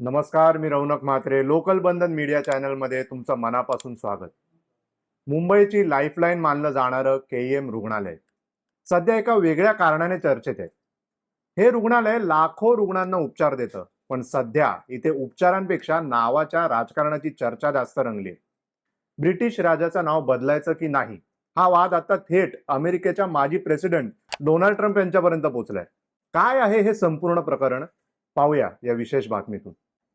नमस्कार, मी रौनक म्हात्रे. लोकल बंधन मीडिया चॅनलमध्ये तुमचं मनापासून स्वागत. मुंबईची लाईफलाईन मानलं जाणारं केईएम रुग्णालय सध्या एका वेगळ्या कारणाने चर्चेत आहे. हे रुग्णालय लाखो रुग्णांना उपचार देतं, पण सध्या इथे उपचारांपेक्षा नावाच्या राजकारणाची चर्चा जास्त रंगली आहे. ब्रिटिश राजाचं नाव बदलायचं की नाही, हा वाद आता थेट अमेरिकेच्या माजी प्रेसिडेंट डोनाल्ड ट्रम्प यांच्यापर्यंत पोहोचलाय. काय आहे हे संपूर्ण प्रकरण, पाहूया या विशेष बातमीतून.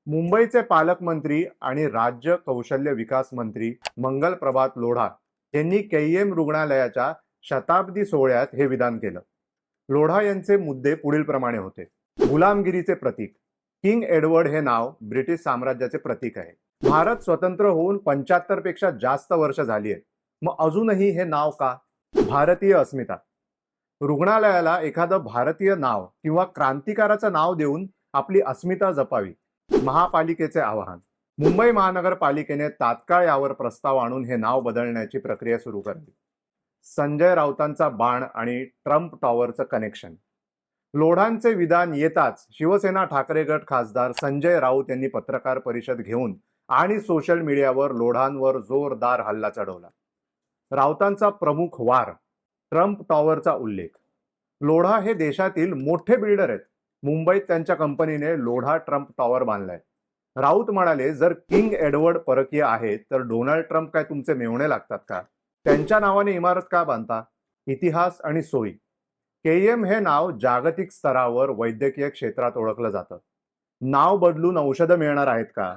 मुंबईचे पालकमंत्री आणि राज्य कौशल्य विकास मंत्री मंगल प्रभात लोढा यांनी केईएम रुग्णालयाच्या शताब्दी सोहळ्यात हे विधान केलं. लोढा यांचे मुद्दे पुढील प्रमाणे होते. गुलामगिरीचे प्रतीक. किंग एडवर्ड हे नाव ब्रिटिश साम्राज्याचे प्रतीक आहे. भारत स्वतंत्र होऊन 75 पेक्षा जास्त वर्ष झाली आहेत, मग अजूनही हे नाव का? भारतीय अस्मिता. रुग्णालयाला एखादं भारतीय नाव किंवा क्रांतिकाराचं नाव देऊन आपली अस्मिता जपावी, महापालिकेचे आवाहन. मुंबई महानगरपालिकेने तात्काळ यावर प्रस्ताव आणून हे नाव बदलण्याची प्रक्रिया सुरू करावी. संजय राऊतांचा बाण आणि ट्रम्प टॉवरचं कनेक्शन. लोढांचे विधान येताच शिवसेना ठाकरे गट खासदार संजय राऊत यांनी पत्रकार परिषद घेऊन आणि सोशल मीडियावर लोढांवर जोरदार हल्ला चढवला. राऊतांचा प्रमुख वार, ट्रम्प टॉवरचा उल्लेख. लोढा हे देशातील मोठे बिल्डर आहेत. मुंबईत त्यांच्या कंपनीने लोढा ट्रम्प टॉवर बांधलाय. राऊत म्हणाले, जर किंग एडवर्ड परकीय आहेत तर डोनाल्ड ट्रम्प काय तुमचे मेवणे लागतात का? त्यांच्या नावाने इमारत का बांधता? इतिहास आणि सोयी. केईएम हे नाव जागतिक स्तरावर वैद्यकीय क्षेत्रात ओळखलं जातं. नाव बदलून औषधं मिळणार आहेत का,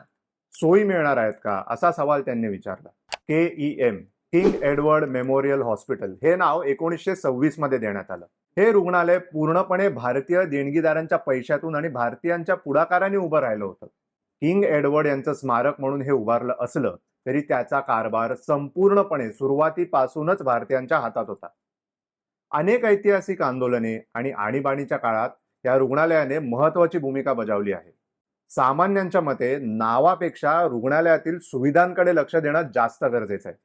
सोयी मिळणार आहेत का, असा सवाल त्यांनी विचारला. KEM, king Edward memorial hospital, हे नाव 1926 मध्ये देण्यात आलं. हे रुग्णालय पूर्णपणे भारतीय देणगीदारांच्या पैशातून आणि भारतीयांच्या पुढाकाराने उभं राहिलं होतं. किंग एडवर्ड यांचं स्मारक म्हणून हे उभारलं असलं तरी त्याचा कारभार संपूर्णपणे सुरुवातीपासूनच भारतीयांच्या हातात होता. अनेक ऐतिहासिक आंदोलने आणि आणीबाणीच्या काळात या रुग्णालयाने महत्वाची भूमिका बजावली आहे. सामान्यांच्या मते नावापेक्षा रुग्णालयातील सुविधांकडे लक्ष देणं जास्त गरजेचं आहे.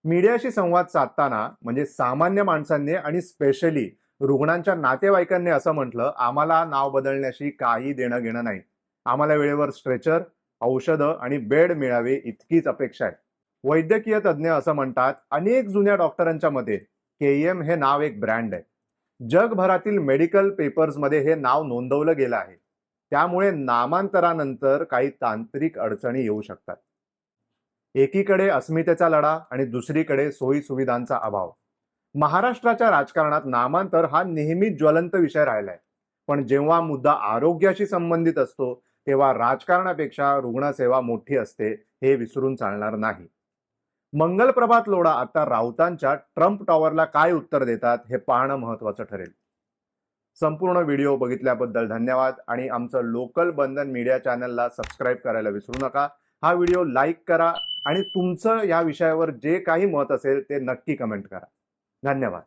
मीडियाशी संवाद साधताना म्हणजे सामान्य माणसांनी आणि स्पेशली रुग्णांच्या नातेवाईकांनी असं म्हटलं, आम्हाला नाव बदलण्याशी काही देणं घेणं नाही. आम्हाला वेळेवर स्ट्रेचर, औषधं आणि बेड मिळावे इतकीच अपेक्षा आहे. वैद्यकीय तज्ज्ञ असं म्हणतात, अनेक जुन्या डॉक्टरांच्या मते केईएम हे नाव एक ब्रँड आहे. जगभरातील मेडिकल पेपर्समध्ये हे नाव नोंदवलं गेलं आहे. त्यामुळे नामांतरानंतर काही तांत्रिक अडचणी येऊ शकतात. एकीकडे अस्मितेचा लढा आणि दुसरीकडे सोयी सुविधांचा अभाव. महाराष्ट्राच्या राजकारणात नामांतर हा नेहमीच ज्वलंत विषय राहिलाय. पण जेव्हा मुद्दा आरोग्याशी संबंधित असतो तेव्हा राजकारणापेक्षा रुग्णसेवा मोठी असते, हे विसरून चालणार नाही. मंगल प्रभात लोढा आता राऊतांच्या ट्रम्प टॉवरला काय उत्तर देतात हे पाहणं महत्वाचं ठरेल. संपूर्ण व्हिडिओ बघितल्याबद्दल धन्यवाद आणि आमचं लोकल बंधन मीडिया चॅनलला सबस्क्राईब करायला विसरू नका. हा व्हिडिओ लाईक करा आणि तुमचं या विषयावर जे काही मत असेल ते नक्की कमेंट करा. धन्यवाद.